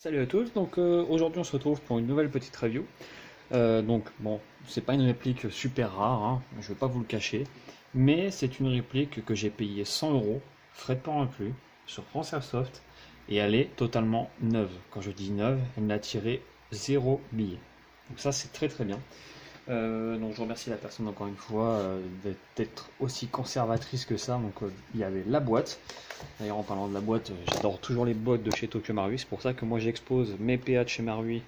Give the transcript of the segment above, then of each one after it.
Salut à tous, donc aujourd'hui on se retrouve pour une nouvelle petite review. Donc bon, c'est pas une réplique super rare, hein, je vais pas vous le cacher, mais c'est une réplique que j'ai payée 100 euros, frais de port inclus, sur France Airsoft, et elle est totalement neuve. Quand je dis neuve, elle n'a tiré zéro billet. Donc ça c'est très très bien. Donc je remercie la personne encore une fois d'être aussi conservatrice que ça. Donc il y avait la boîte. D'ailleurs en parlant de la boîte, j'adore toujours les boîtes de chez Tokyo Marui. C'est pour ça que moi j'expose mes PA de chez Marui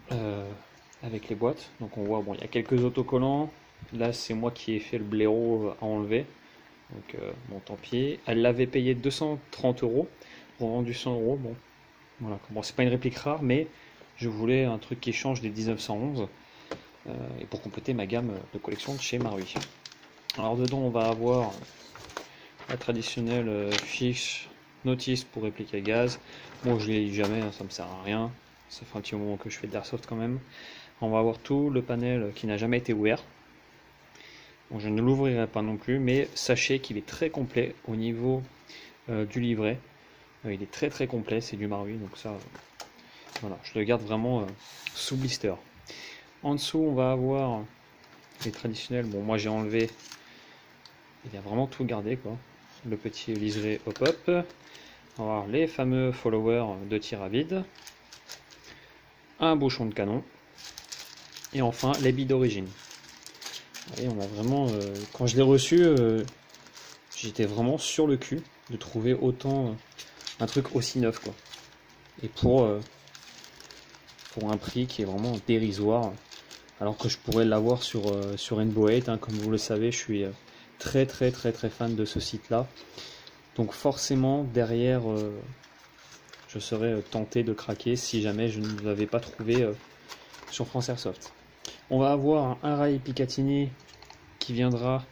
avec les boîtes. Donc on voit, bon, il y a quelques autocollants. Là c'est moi qui ai fait le blaireau à enlever. Donc bon, tant pis. Elle l'avait payé 230 euros, revendu 100 euros. Bon, voilà. Bon, c'est pas une réplique rare, mais je voulais un truc qui change des 1911 et pour compléter ma gamme de collection de chez Marui. Alors dedans on va avoir la traditionnelle fiche notice pour réplique à gaz. Bon, je ne l'ai jamais, hein, ça me sert à rien. Ça fait un petit moment que je fais de l'airsoft quand même. On va avoir tout le panel qui n'a jamais été ouvert. Bon, je ne l'ouvrirai pas non plus, mais sachez qu'il est très complet au niveau du livret. Il est très très complet, c'est du Marui, donc ça, voilà, je le garde vraiment sous blister. En dessous, on va avoir les traditionnels. Bon, moi j'ai enlevé, il a vraiment tout gardé quoi. Le petit liseré hop-hop. On va avoir les fameux followers de tir à vide. Un bouchon de canon. Et enfin, les billes d'origine. Et on a vraiment, quand je l'ai reçu, j'étais vraiment sur le cul de trouver autant un truc aussi neuf quoi. Et pour un prix qui est vraiment dérisoire. Alors que je pourrais l'avoir sur Rainbow 8, hein, comme vous le savez, je suis très fan de ce site là. Donc forcément derrière je serais tenté de craquer si jamais je ne l'avais pas trouvé sur France Airsoft. On va avoir un rail Picatinny qui viendra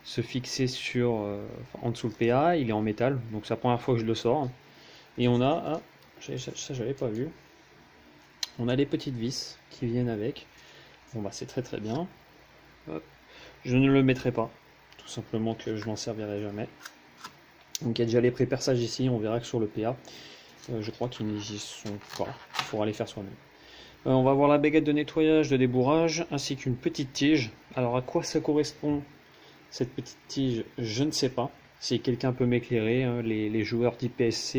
se fixer sur en dessous le PA, il est en métal, donc c'est la première fois que je le sors. Et on a, ça j'avais pas vu, on a les petites vis qui viennent avec. Bon bah c'est très bien. Hop. Je ne le mettrai pas, tout simplement que je n'en servirai jamais. Donc il y a déjà les pré-perçages ici, on verra que sur le PA, je crois qu'ils n'y sont pas, il faudra les faire soi-même. On va avoir la baguette de nettoyage, de débourrage, ainsi qu'une petite tige. Alors à quoi ça correspond cette petite tige, je ne sais pas. Si quelqu'un peut m'éclairer, hein, les joueurs d'IPSC,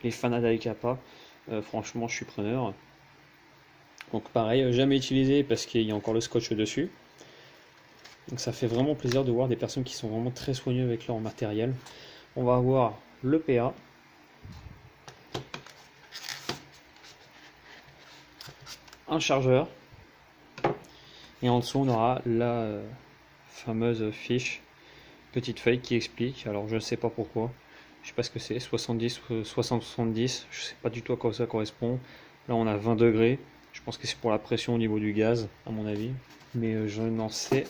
les fanats d'Aikapa, franchement je suis preneur. Donc pareil, jamais utilisé parce qu'il y a encore le scotch dessus. Donc ça fait vraiment plaisir de voir des personnes qui sont vraiment très soigneuses avec leur matériel. On va avoir le PA. Un chargeur. Et en dessous on aura la fameuse fiche, petite feuille qui explique. Alors je ne sais pas pourquoi. Je sais pas ce que c'est, 70 ou 60-70. Je sais pas du tout à quoi ça correspond. Là on a 20 degrés. Je pense que c'est pour la pression au niveau du gaz, à mon avis. Mais je n'en sais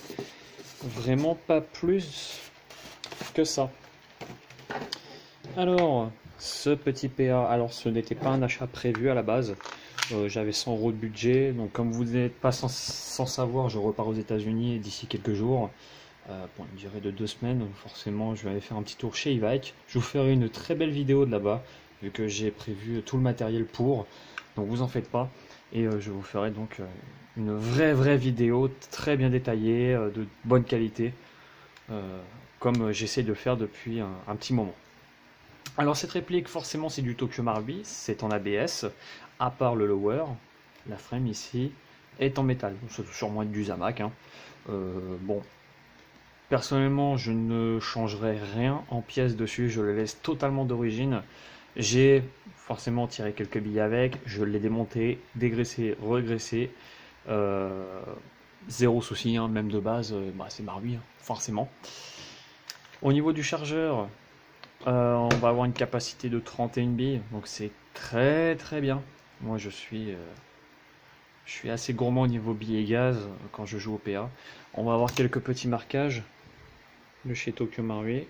vraiment pas plus que ça. Alors, ce petit PA, alors ce n'était pas un achat prévu à la base. J'avais 100 euros de budget, donc comme vous n'êtes pas sans savoir, je repars aux États-Unis d'ici quelques jours pour une durée de 2 semaines. Donc forcément, je vais aller faire un petit tour chez Evike. Je vous ferai une très belle vidéo de là-bas, vu que j'ai prévu tout le matériel pour. Donc vous en faites pas, et je vous ferai donc une vraie vidéo très bien détaillée, de bonne qualité, comme j'essaie de faire depuis un petit moment. Alors cette réplique, forcément c'est du Tokyo Marui, c'est en ABS, à part le lower, la frame ici est en métal, ça doit sûrement être du Zamac. Hein. Bon, personnellement je ne changerai rien en pièces dessus, je le laisse totalement d'origine. J'ai forcément tiré quelques billes avec, je l'ai démonté, dégraissé, regraissé, zéro souci, hein, même de base, bah, c'est Marui, hein, forcément. Au niveau du chargeur, on va avoir une capacité de 31 billes, donc c'est très bien. Moi je suis assez gourmand au niveau billets gaz quand je joue au PA. On va avoir quelques petits marquages de chez Tokyo Marui.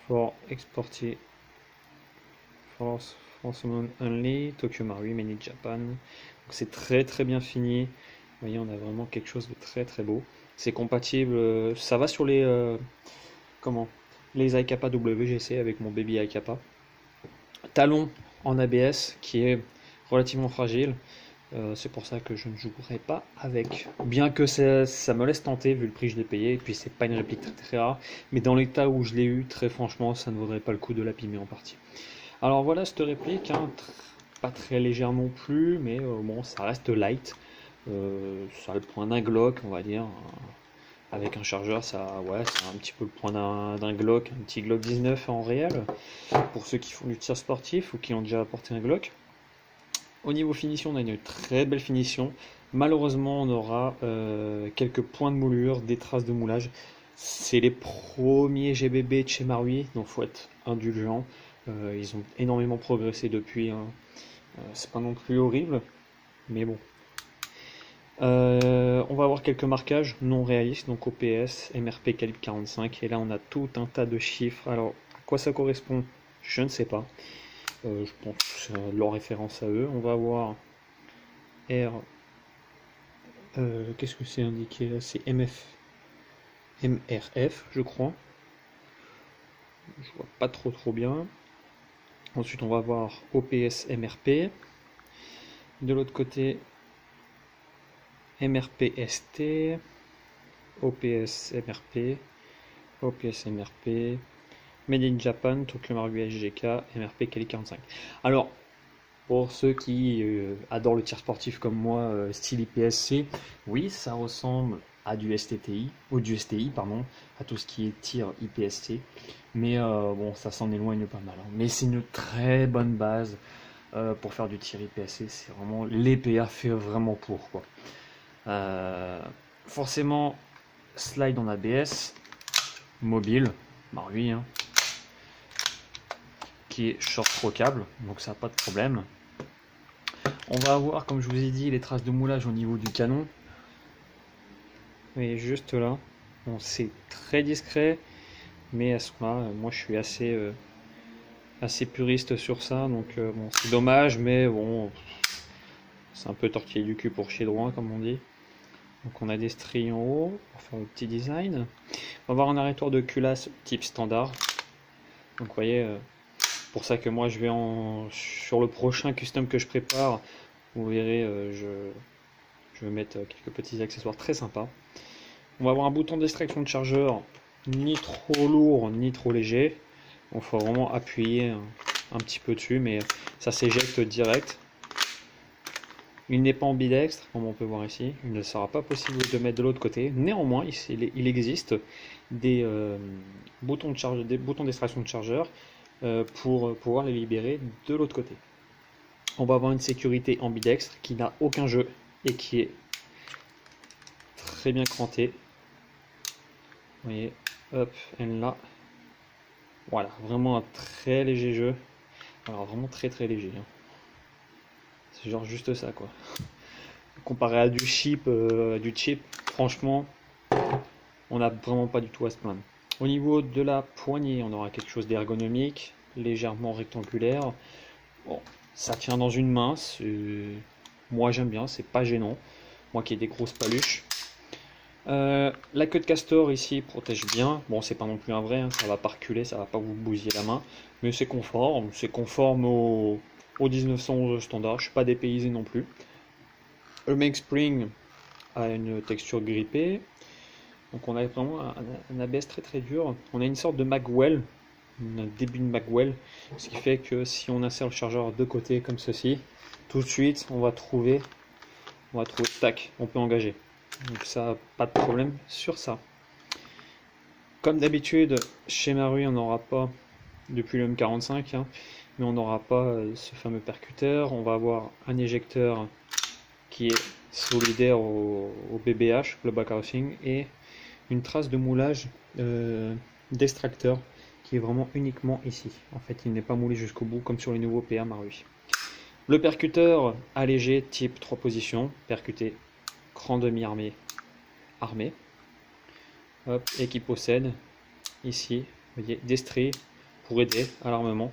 For exporter France only, Tokyo Marui, made in Japan. C'est très bien fini. Vous voyez, on a vraiment quelque chose de très beau. C'est compatible, ça va sur les comment les iCappa WGC avec mon baby iCappa. Talon en ABS qui est relativement fragile. C'est pour ça que je ne jouerai pas avec. Bien que ça me laisse tenter vu le prix que je l'ai payé. Et puis c'est pas une réplique très, très rare. Mais dans l'état où je l'ai eu, très franchement, ça ne vaudrait pas le coup de l'abîmer en partie. Alors voilà cette réplique. Hein, pas très légère non plus. Mais bon, ça reste light. Ça a le point d'un Glock, on va dire. Avec un chargeur, ça, ouais, c'est un petit peu le point d'un Glock, un petit Glock 19 en réel, pour ceux qui font du tir sportif ou qui ont déjà apporté un Glock. Au niveau finition, on a une très belle finition. Malheureusement, on aura quelques points de moulure, des traces de moulage. C'est les premiers GBB de chez Marui, donc faut être indulgent. Ils ont énormément progressé depuis. Hein. C'est pas non plus horrible, mais bon. On va avoir quelques marquages non réalistes, donc OPS, MRP calibre 45, et là on a tout un tas de chiffres. Alors, à quoi ça correspond? Je ne sais pas. Je pense que c'est leur référence à eux. On va avoir R. Qu'est-ce que c'est indiqué là? C'est MRF, je crois. Je vois pas trop bien. Ensuite, on va avoir OPS MRP. De l'autre côté, MRP-ST, OPS-MRP, OPS-MRP, Made in Japan, Tokyo Marui SGK, MRP Kali 45. Alors, pour ceux qui adorent le tir sportif comme moi, style IPSC, oui, ça ressemble à du STTI, ou du STI, pardon, à tout ce qui est tir IPSC, mais bon, ça s'en éloigne pas mal. Hein. Mais c'est une très bonne base pour faire du tir IPSC, c'est vraiment l'EPA fait vraiment pour, quoi. Forcément slide en ABS mobile, Marui, hein, qui est short trocable, donc ça n'a pas de problème. On va avoir, comme je vous ai dit, les traces de moulage au niveau du canon. Et juste là, bon, c'est très discret, mais à ce moment-là, moi je suis assez puriste sur ça, donc bon, c'est dommage, mais bon, c'est un peu tortillé du cul pour chez droit, comme on dit. Donc on a des stries en haut pour faire le petit design. On va avoir un arrêtoir de culasse type standard. Donc vous voyez, pour ça que moi je vais sur le prochain custom que je prépare, vous verrez, je vais mettre quelques petits accessoires très sympas. On va avoir un bouton d'extraction de chargeur ni trop lourd ni trop léger. Il faut vraiment appuyer un petit peu dessus, mais ça s'éjecte direct. Il n'est pas ambidextre, comme on peut voir ici. Il ne sera pas possible de mettre de l'autre côté. Néanmoins, il existe des boutons d'extraction de chargeur pour pouvoir les libérer de l'autre côté. On va avoir une sécurité ambidextre qui n'a aucun jeu et qui est très bien crantée. Vous voyez, hop, elle là. Voilà, vraiment un très léger jeu. Alors vraiment très léger. Hein. C'est genre juste ça quoi. Comparé à du chip, franchement, on n'a vraiment pas du tout à se plaindre. Au niveau de la poignée, on aura quelque chose d'ergonomique, légèrement rectangulaire. Bon, ça tient dans une main. Moi j'aime bien, c'est pas gênant. Moi qui ai des grosses paluches. La queue de castor ici protège bien. Bon, c'est pas non plus un vrai, hein, ça va pas reculer, ça va pas vous bousiller la main, mais c'est conforme au 1911 standard. Je suis pas dépaysé non plus. Le make spring a une texture grippée, donc on a vraiment un ABS très dur. On a une sorte de magwell, un début de magwell, ce qui fait que si on insère le chargeur de côté comme ceci, tout de suite on va trouver, tac, on peut engager. Donc ça, pas de problème sur ça. Comme d'habitude, chez Marui, on n'aura pas, depuis le M45, hein, mais on n'aura pas ce fameux percuteur. On va avoir un éjecteur qui est solidaire au BBH, Global Housing, et une trace de moulage d'extracteur qui est vraiment uniquement ici. En fait, il n'est pas moulé jusqu'au bout comme sur les nouveaux PA Marui. Le percuteur allégé type 3 positions, percuté cran demi-armé armé, hop, et qui possède ici, vous voyez, des stries pour aider à l'armement,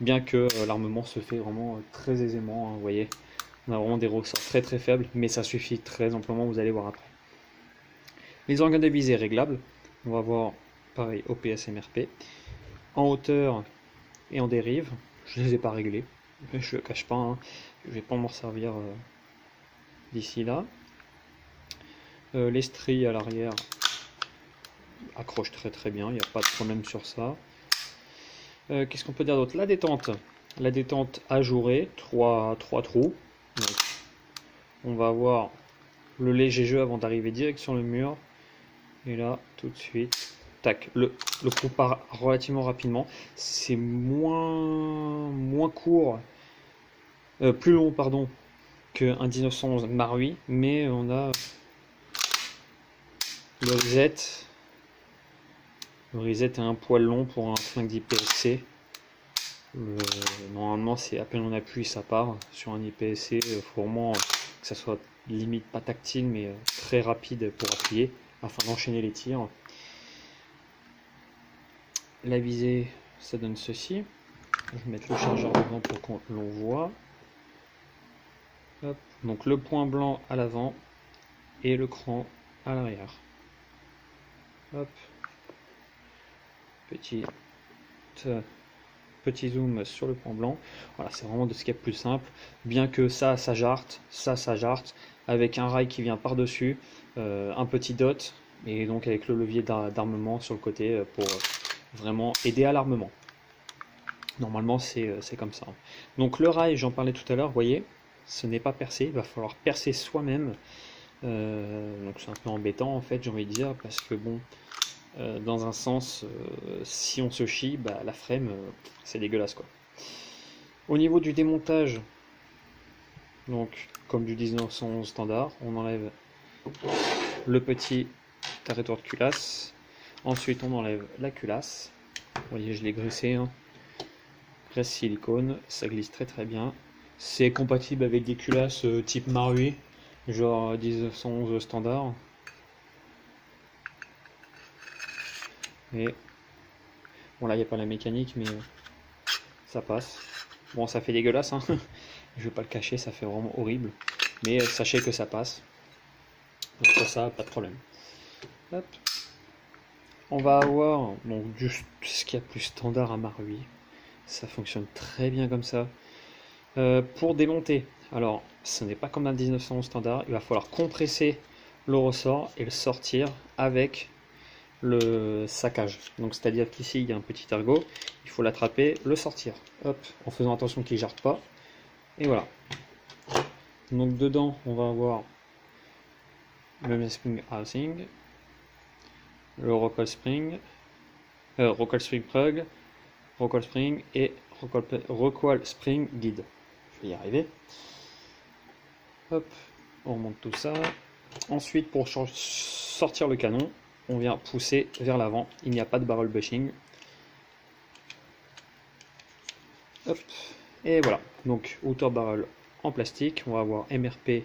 bien que l'armement se fait vraiment très aisément, hein, vous voyez, on a vraiment des ressorts très faibles, mais ça suffit très amplement, vous allez voir après. Les organes de visée réglables, on va voir pareil OPS MRP. En hauteur et en dérive, je les ai pas réglés, je le cache pas, hein. Je vais pas m'en servir d'ici là. Les stries à l'arrière accrochent très bien, il n'y a pas de problème sur ça. Qu'est-ce qu'on peut dire d'autre? La détente ajourée, 3 trous. Donc, on va avoir le léger jeu avant d'arriver direct sur le mur. Et là, tout de suite, tac, le coup part relativement rapidement. C'est moins court, plus long, pardon, qu'un 1911 Marui, mais on a le reset. Le reset est un poil long pour un flingue d'IPSC. Normalement, c'est à peine on appuie, ça part. Sur un IPSC, il faut vraiment que ça soit limite pas tactile, mais très rapide pour appuyer, afin d'enchaîner les tirs. La visée, ça donne ceci. Je vais mettre le chargeur devant pour qu'on l'on voit. Hop. Donc le point blanc à l'avant et le cran à l'arrière. Hop. Petit zoom sur le point blanc. Voilà, c'est vraiment de ce qu'il y a de plus simple. Bien que ça jarte, ça jarte, avec un rail qui vient par-dessus, un petit dot, et donc avec le levier d'armement sur le côté pour vraiment aider à l'armement. Normalement, c'est comme ça. Donc le rail, j'en parlais tout à l'heure, vous voyez, ce n'est pas percé, il va falloir percer soi-même. Donc c'est un peu embêtant en fait, j'ai envie de dire, parce que bon, dans un sens, si on se chie, bah, la frame, c'est dégueulasse quoi. Au niveau du démontage, donc comme du 1911 standard, on enlève le petit arrêteur de culasse. Ensuite, on enlève la culasse. Vous voyez, je l'ai graissé, hein. Graisse silicone, ça glisse très bien. C'est compatible avec des culasses type Marui, genre 1911 standard. Et bon, là il n'y a pas la mécanique, mais ça passe. Bon, ça fait dégueulasse, hein. Je vais pas le cacher, ça fait vraiment horrible. Mais sachez que ça passe. Donc pour ça, pas de problème. Hop. On va avoir donc ce qu'il y a plus standard à Marui. Ça fonctionne très bien comme ça. Pour démonter, alors ce n'est pas comme un 1911 standard. Il va falloir compresser le ressort et le sortir avec le saccage. Donc c'est-à-dire qu'ici il y a un petit ergot, il faut l'attraper, le sortir, hop, en faisant attention qu'il ne jarte pas. Et voilà. Donc dedans on va avoir le spring housing, le Rockall spring, Rockall spring plug, Rockall spring et Rockall spring guide. Je vais y arriver. Hop, on remonte tout ça. Ensuite, pour sortir le canon, on vient pousser vers l'avant. Il n'y a pas de barrel bushing. Hop, et voilà. Donc, hauteur barrel en plastique. On va avoir MRP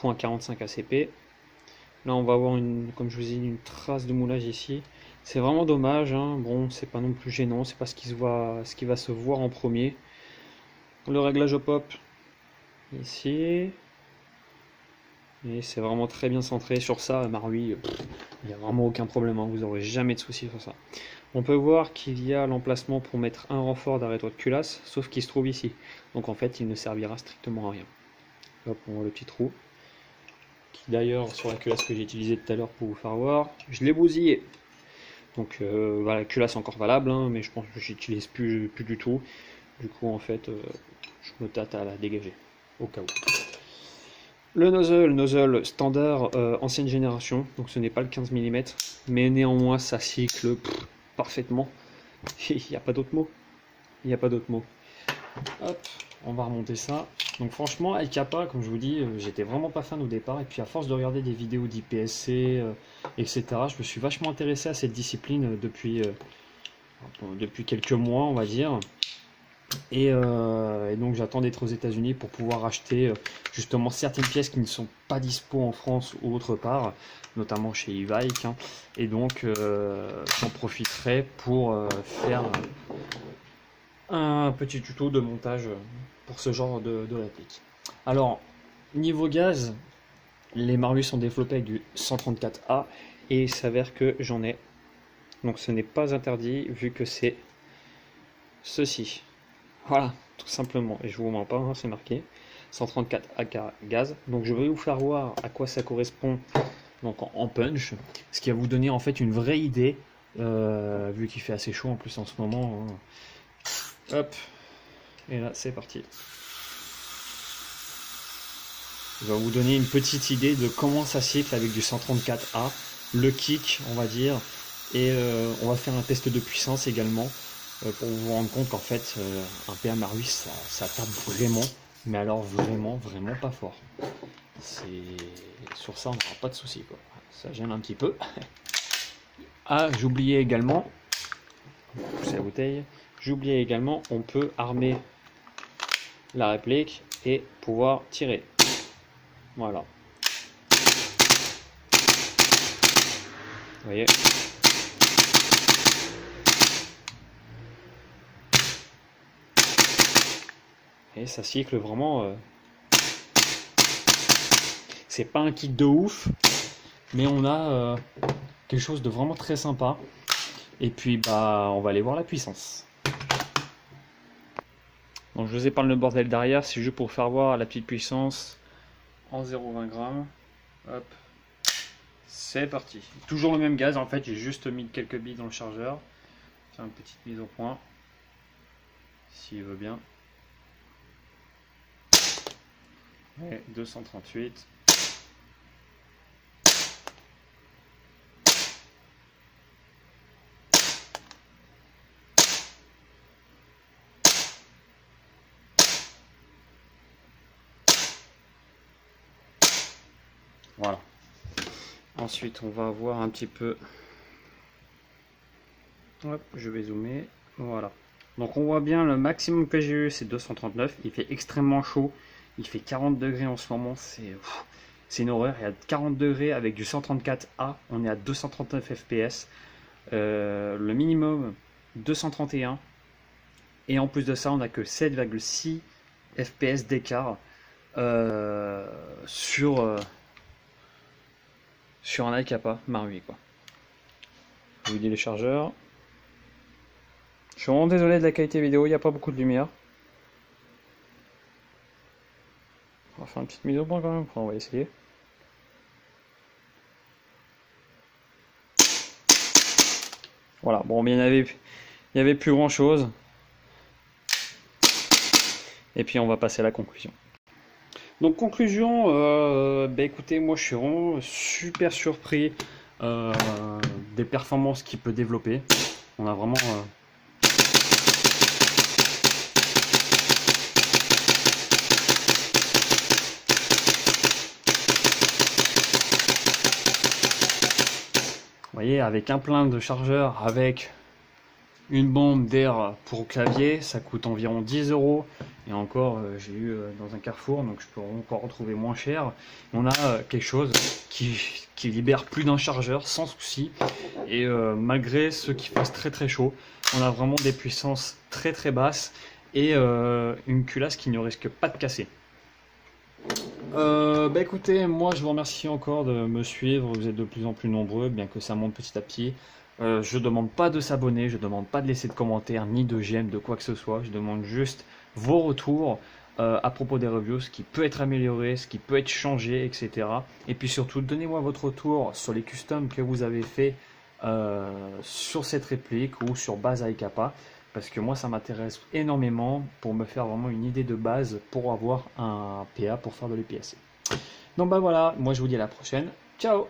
.45 ACP. Là, on va avoir comme je vous ai dit, une trace de moulage ici. C'est vraiment dommage, hein. Bon, c'est pas non plus gênant. C'est pas ce qui va se voir en premier. Le réglage au pop ici. Et c'est vraiment très bien centré sur ça. Marui, il n'y a vraiment aucun problème, hein. Vous n'aurez jamais de soucis sur ça. On peut voir qu'il y a l'emplacement pour mettre un renfort d'arrêteur de culasse, sauf qu'il se trouve ici. Donc en fait, il ne servira strictement à rien. Hop, on voit le petit trou. Qui d'ailleurs, sur la culasse que j'ai utilisée tout à l'heure pour vous faire voir, je l'ai bousillé. Donc voilà, la culasse est encore valable, hein, mais je pense que j'utilise plus du tout. Du coup, en fait, je me tâte à la dégager, au cas où. Le nozzle standard ancienne génération, donc ce n'est pas le 15 mm, mais néanmoins ça cycle parfaitement. Il n'y a pas d'autre mot. Il n'y a pas d'autre mot. Hop, on va remonter ça. Donc franchement, El Capa, comme je vous dis, j'étais vraiment pas fan au départ, et puis à force de regarder des vidéos d'IPSC, etc., je me suis vachement intéressé à cette discipline depuis quelques mois, on va dire. Et donc j'attends d'être aux États-Unis pour pouvoir acheter justement certaines pièces qui ne sont pas dispo en France ou autre part, notamment chez Evike, hein. Et donc j'en profiterai pour faire un petit tuto de montage pour ce genre de réplique. Alors niveau gaz, les Marui sont développés avec du 134A et il s'avère que j'en ai donc ce n'est pas interdit vu que c'est ceci. Voilà, tout simplement, et je vous mens pas, hein, c'est marqué 134 AK gaz. Donc je vais vous faire voir à quoi ça correspond donc en punch, ce qui va vous donner en fait une vraie idée, vu qu'il fait assez chaud en plus en ce moment. Hein. Hop, et là c'est parti. Je vais vous donner une petite idée de comment ça cycle avec du 134A, le kick on va dire, et on va faire un test de puissance également, pour vous rendre compte qu'en fait un PMR8 ça tape vraiment, mais alors vraiment pas fort. Sur ça on n'aura pas de souci quoi. Ça gêne un petit peu. Ah, j'oubliais également, pousser la bouteille, j'oubliais également, on peut armer la réplique et pouvoir tirer. Voilà. Vous voyez. Et ça cycle vraiment. C'est pas un kick de ouf, mais on a quelque chose de vraiment très sympa. Et puis bah on va aller voir la puissance. Donc je vous épargne le bordel derrière, c'est juste pour faire voir la petite puissance en 0,20 grammes. Hop, c'est parti. Toujours le même gaz en fait, j'ai juste mis quelques billes dans le chargeur. Faire une petite mise au point, s'il veut bien. Et 238. Voilà. Ensuite, on va voir un petit peu. Hop, je vais zoomer. Voilà. Donc, on voit bien le maximum que j'ai eu, c'est 239. Il fait extrêmement chaud. Il fait 40 degrés en ce moment. C'est une horreur. Il y a 40 degrés avec du 134A. On est à 239 FPS. Le minimum 231. Et en plus de ça, on n'a que 7,6 FPS d'écart sur un Alcapa Marui quoi. Je vous dis les chargeurs. Je suis vraiment désolé de la qualité vidéo, il n'y a pas beaucoup de lumière. On va faire une petite mise au point quand même, enfin, on va essayer. Voilà, bon il y avait plus grand chose. Et puis on va passer à la conclusion. Donc conclusion, bah écoutez, moi je suis vraiment super surpris des performances qu'il peut développer. On a vraiment vous voyez, avec un plein de chargeurs, avec une bombe d'air pour clavier, ça coûte environ 10 €. Et encore, j'ai eu dans un Carrefour, donc je peux encore retrouver moins cher. On a quelque chose qui libère plus d'un chargeur sans souci. Et malgré ce qui fasse très chaud, on a vraiment des puissances très basses et une culasse qui ne risque pas de casser. Bah écoutez, moi je vous remercie encore de me suivre. Vous êtes de plus en plus nombreux, bien que ça monte petit à petit. Je demande pas de s'abonner, je demande pas de laisser de commentaires ni de j'aime, de quoi que ce soit. Je demande juste vos retours à propos des reviews, ce qui peut être amélioré, ce qui peut être changé, etc. Et puis surtout, donnez-moi votre retour sur les customs que vous avez fait sur cette réplique ou sur base Alcapa, parce que moi ça m'intéresse énormément pour me faire vraiment une idée de base pour avoir un PA pour faire de l'EPS. Donc bah voilà, moi je vous dis à la prochaine. Ciao!